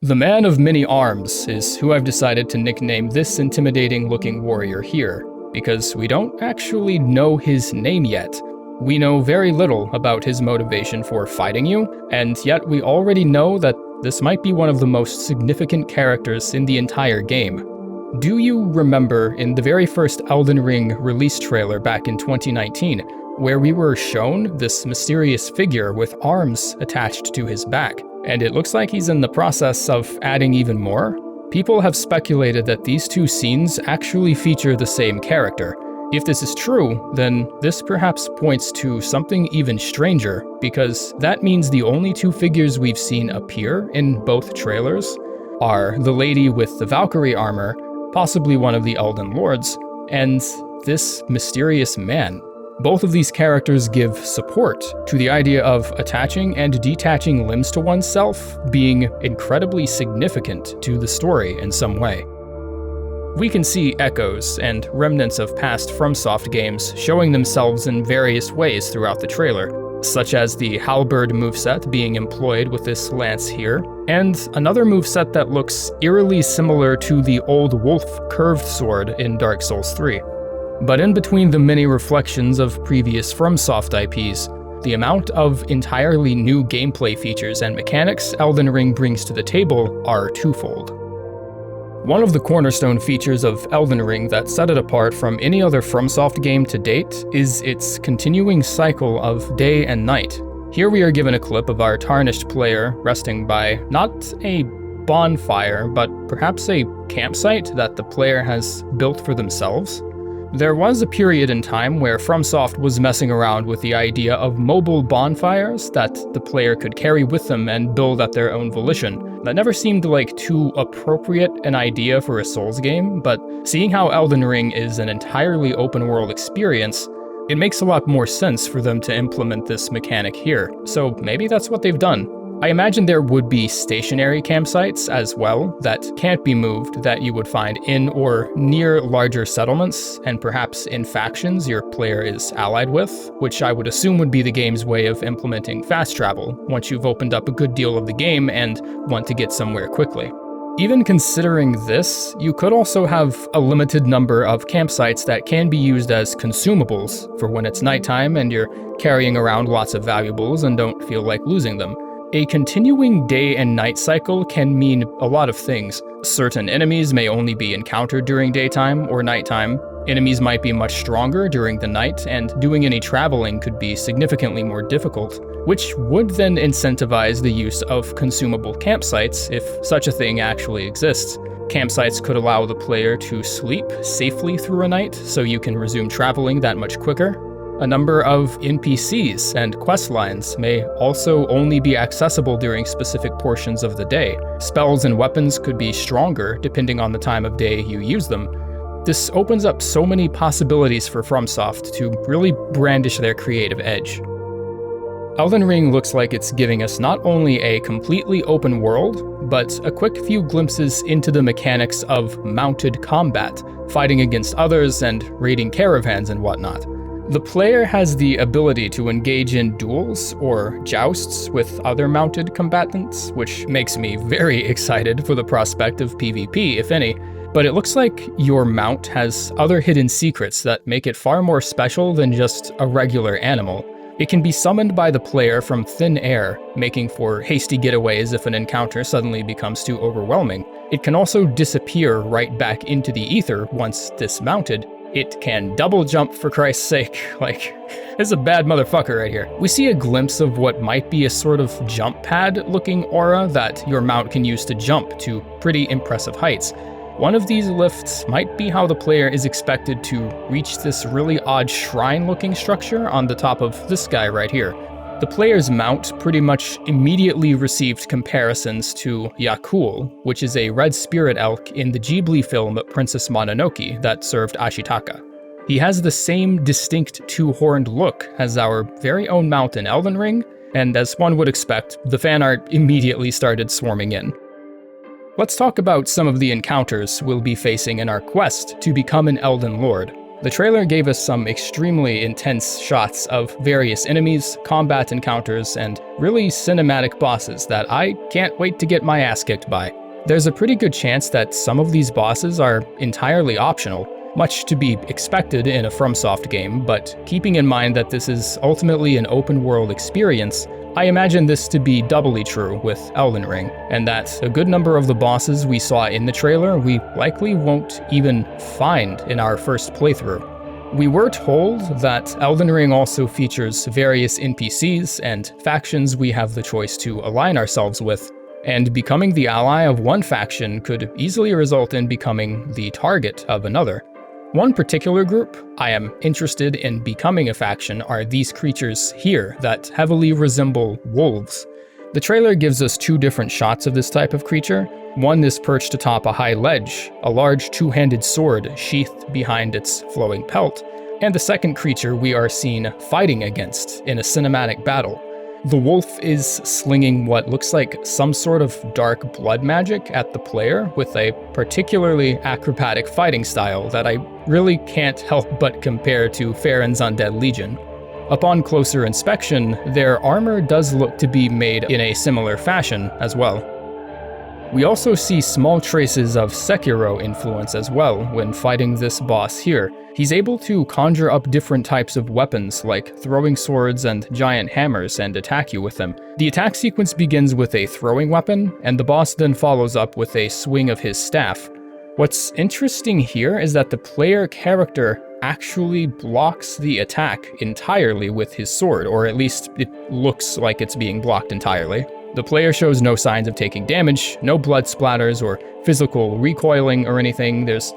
The Man of Many Arms is who I've decided to nickname this intimidating-looking warrior here, because we don't actually know his name yet. We know very little about his motivation for fighting you, and yet we already know that this might be one of the most significant characters in the entire game. Do you remember in the very first Elden Ring release trailer back in 2019, where we were shown this mysterious figure with arms attached to his back? And it looks like he's in the process of adding even more. People have speculated that these two scenes actually feature the same character. If this is true, then this perhaps points to something even stranger, because that means the only two figures we've seen appear in both trailers are the lady with the Valkyrie armor, possibly one of the Elden Lords, and this mysterious man. Both of these characters give support to the idea of attaching and detaching limbs to oneself being incredibly significant to the story in some way. We can see echoes and remnants of past FromSoft games showing themselves in various ways throughout the trailer, such as the halberd moveset being employed with this lance here, and another moveset that looks eerily similar to the old wolf curved sword in Dark Souls 3. But in between the many reflections of previous FromSoft IPs, the amount of entirely new gameplay features and mechanics Elden Ring brings to the table are twofold. One of the cornerstone features of Elden Ring that set it apart from any other FromSoft game to date is its continuing cycle of day and night. Here we are given a clip of our tarnished player resting by not a bonfire, but perhaps a campsite that the player has built for themselves. There was a period in time where FromSoft was messing around with the idea of mobile bonfires that the player could carry with them and build at their own volition. That never seemed like too appropriate an idea for a Souls game, but seeing how Elden Ring is an entirely open world experience, it makes a lot more sense for them to implement this mechanic here. So maybe that's what they've done. I imagine there would be stationary campsites as well that can't be moved that you would find in or near larger settlements, and perhaps in factions your player is allied with, which I would assume would be the game's way of implementing fast travel once you've opened up a good deal of the game and want to get somewhere quickly. Even considering this, you could also have a limited number of campsites that can be used as consumables for when it's nighttime and you're carrying around lots of valuables and don't feel like losing them. A continuing day and night cycle can mean a lot of things. Certain enemies may only be encountered during daytime or nighttime. Enemies might be much stronger during the night, and doing any traveling could be significantly more difficult, which would then incentivize the use of consumable campsites if such a thing actually exists. Campsites could allow the player to sleep safely through a night, so you can resume traveling that much quicker. A number of NPCs and quest lines may also only be accessible during specific portions of the day. Spells and weapons could be stronger depending on the time of day you use them. This opens up so many possibilities for FromSoft to really brandish their creative edge. Elden Ring looks like it's giving us not only a completely open world, but a quick few glimpses into the mechanics of mounted combat, fighting against others and raiding caravans and whatnot. The player has the ability to engage in duels or jousts with other mounted combatants, which makes me very excited for the prospect of PvP, if any. But it looks like your mount has other hidden secrets that make it far more special than just a regular animal. It can be summoned by the player from thin air, making for hasty getaways if an encounter suddenly becomes too overwhelming. It can also disappear right back into the ether once dismounted. It can double jump, for Christ's sake. Like, this is a bad motherfucker right here. We see a glimpse of what might be a sort of jump pad looking aura that your mount can use to jump to pretty impressive heights. One of these lifts might be how the player is expected to reach this really odd shrine looking structure on the top of this guy right here. The player's mount pretty much immediately received comparisons to Yakul, which is a red spirit elk in the Ghibli film Princess Mononoke that served Ashitaka. He has the same distinct two-horned look as our very own mount in Elden Ring, and as one would expect, the fan art immediately started swarming in. Let's talk about some of the encounters we'll be facing in our quest to become an Elden Lord. The trailer gave us some extremely intense shots of various enemies, combat encounters, and really cinematic bosses that I can't wait to get my ass kicked by. There's a pretty good chance that some of these bosses are entirely optional, much to be expected in a FromSoft game, but keeping in mind that this is ultimately an open-world experience, I imagine this to be doubly true with Elden Ring, and that a good number of the bosses we saw in the trailer we likely won't even find in our first playthrough. We were told that Elden Ring also features various NPCs and factions we have the choice to align ourselves with, and becoming the ally of one faction could easily result in becoming the target of another. One particular group I am interested in becoming a faction are these creatures here that heavily resemble wolves. The trailer gives us two different shots of this type of creature. One is perched atop a high ledge, a large two-handed sword sheathed behind its flowing pelt, and the second creature we are seen fighting against in a cinematic battle. The wolf is slinging what looks like some sort of dark blood magic at the player with a particularly acrobatic fighting style that I really can't help but compare to Farron's Undead Legion. Upon closer inspection, their armor does look to be made in a similar fashion as well. We also see small traces of Sekiro influence as well when fighting this boss here. He's able to conjure up different types of weapons like throwing swords and giant hammers and attack you with them. The attack sequence begins with a throwing weapon, and the boss then follows up with a swing of his staff. What's interesting here is that the player character actually blocks the attack entirely with his sword, or at least it looks like it's being blocked entirely. The player shows no signs of taking damage, no blood splatters or physical recoiling or anything. There's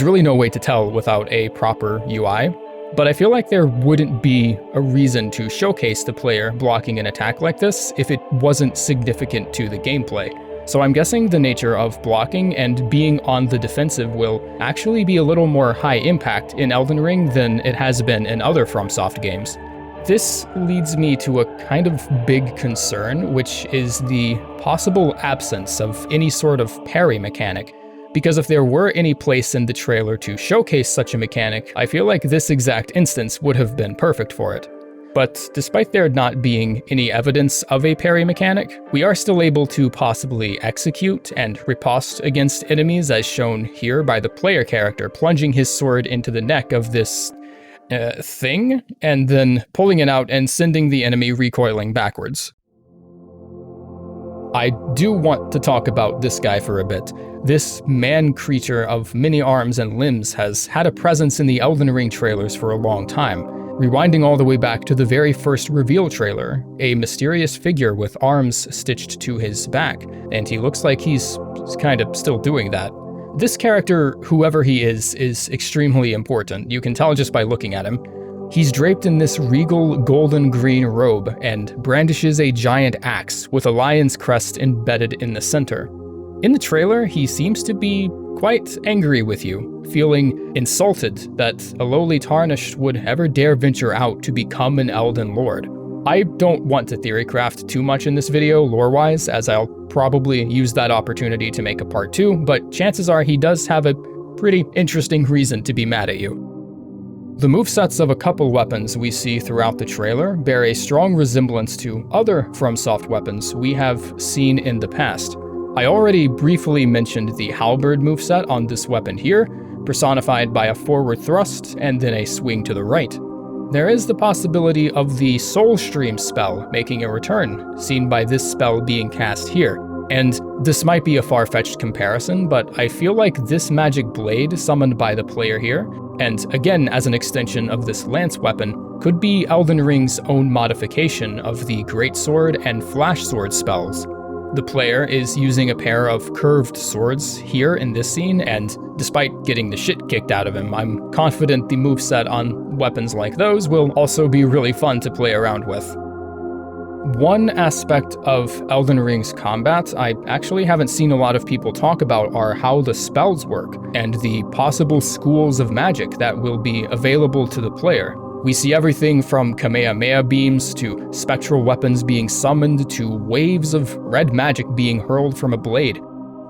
really no way to tell without a proper UI, but I feel like there wouldn't be a reason to showcase the player blocking an attack like this if it wasn't significant to the gameplay. So I'm guessing the nature of blocking and being on the defensive will actually be a little more high impact in Elden Ring than it has been in other FromSoft games. This leads me to a kind of big concern, which is the possible absence of any sort of parry mechanic. Because if there were any place in the trailer to showcase such a mechanic, I feel like this exact instance would have been perfect for it. But despite there not being any evidence of a parry mechanic, we are still able to possibly execute and riposte against enemies as shown here by the player character plunging his sword into the neck of this thing, and then pulling it out and sending the enemy recoiling backwards. I do want to talk about this guy for a bit. This man creature of many arms and limbs has had a presence in the Elden Ring trailers for a long time. Rewinding all the way back to the very first reveal trailer, a mysterious figure with arms stitched to his back, and he looks like he's kind of still doing that. This character, whoever he is extremely important. You can tell just by looking at him. He's draped in this regal golden-green robe and brandishes a giant axe with a lion's crest embedded in the center. In the trailer, he seems to be quite angry with you, feeling insulted that a lowly tarnished would ever dare venture out to become an Elden Lord. I don't want to theorycraft too much in this video, lore-wise, as I'll probably use that opportunity to make a part 2, but chances are he does have a pretty interesting reason to be mad at you. The movesets of a couple weapons we see throughout the trailer bear a strong resemblance to other FromSoft weapons we have seen in the past. I already briefly mentioned the halberd moveset on this weapon here, personified by a forward thrust and then a swing to the right. There is the possibility of the Soul Stream spell making a return, seen by this spell being cast here. And this might be a far-fetched comparison, but I feel like this magic blade summoned by the player here, and again as an extension of this lance weapon, could be Elden Ring's own modification of the Greatsword and Flash Sword spells. The player is using a pair of curved swords here in this scene, and despite getting the shit kicked out of him, I'm confident the moveset on weapons like those will also be really fun to play around with. One aspect of Elden Ring's combat I actually haven't seen a lot of people talk about are how the spells work, and the possible schools of magic that will be available to the player. We see everything from Kamehameha beams to spectral weapons being summoned to waves of red magic being hurled from a blade.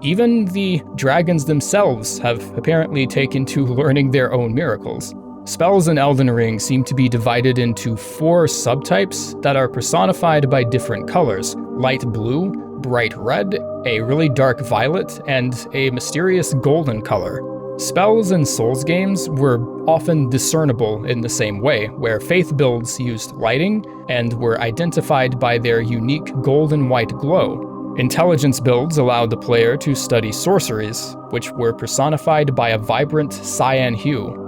Even the dragons themselves have apparently taken to learning their own miracles. Spells in Elden Ring seem to be divided into 4 subtypes that are personified by different colors: light blue, bright red, a really dark violet, and a mysterious golden color. Spells in Souls games were often discernible in the same way, where faith builds used lighting and were identified by their unique gold and white glow. Intelligence builds allowed the player to study sorceries, which were personified by a vibrant cyan hue.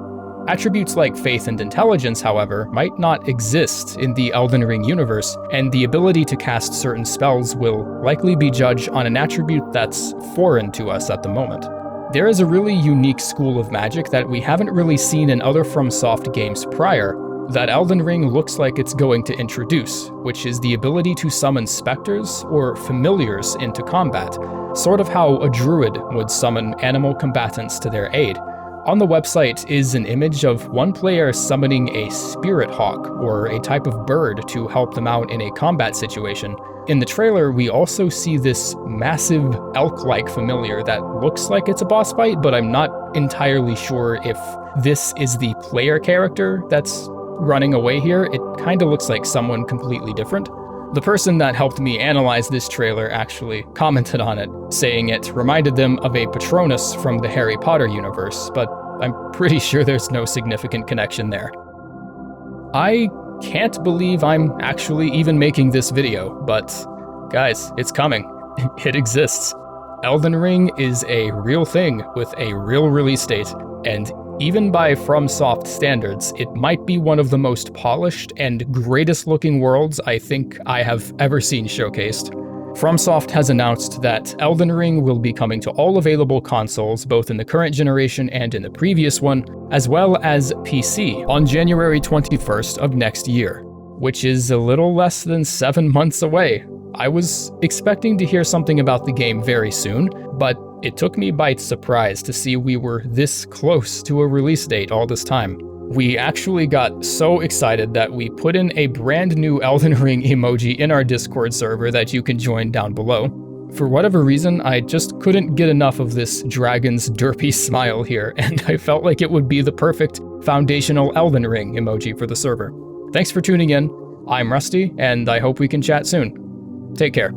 Attributes like faith and intelligence, however, might not exist in the Elden Ring universe, and the ability to cast certain spells will likely be judged on an attribute that's foreign to us at the moment. There is a really unique school of magic that we haven't really seen in other FromSoft games prior, that Elden Ring looks like it's going to introduce, which is the ability to summon specters or familiars into combat, sort of how a druid would summon animal combatants to their aid. On the website is an image of one player summoning a spirit hawk, or a type of bird, to help them out in a combat situation. In the trailer, we also see this massive elk-like familiar that looks like it's a boss fight, but I'm not entirely sure if this is the player character that's running away here. It kind of looks like someone completely different. The person that helped me analyze this trailer actually commented on it, saying it reminded them of a Patronus from the Harry Potter universe, but I'm pretty sure there's no significant connection there. I can't believe I'm actually even making this video, but guys, it's coming. It exists. Elden Ring is a real thing with a real release date, and even by FromSoft standards, it might be one of the most polished and greatest looking worlds I think I have ever seen showcased. FromSoft has announced that Elden Ring will be coming to all available consoles, both in the current generation and in the previous one, as well as PC, on January 21st of next year, which is a little less than 7 months away. I was expecting to hear something about the game very soon, but it took me by surprise to see we were this close to a release date all this time. We actually got so excited that we put in a brand new Elden Ring emoji in our Discord server that you can join down below. For whatever reason, I just couldn't get enough of this dragon's derpy smile here, and I felt like it would be the perfect foundational Elden Ring emoji for the server. Thanks for tuning in. I'm Rusty, and I hope we can chat soon. Take care.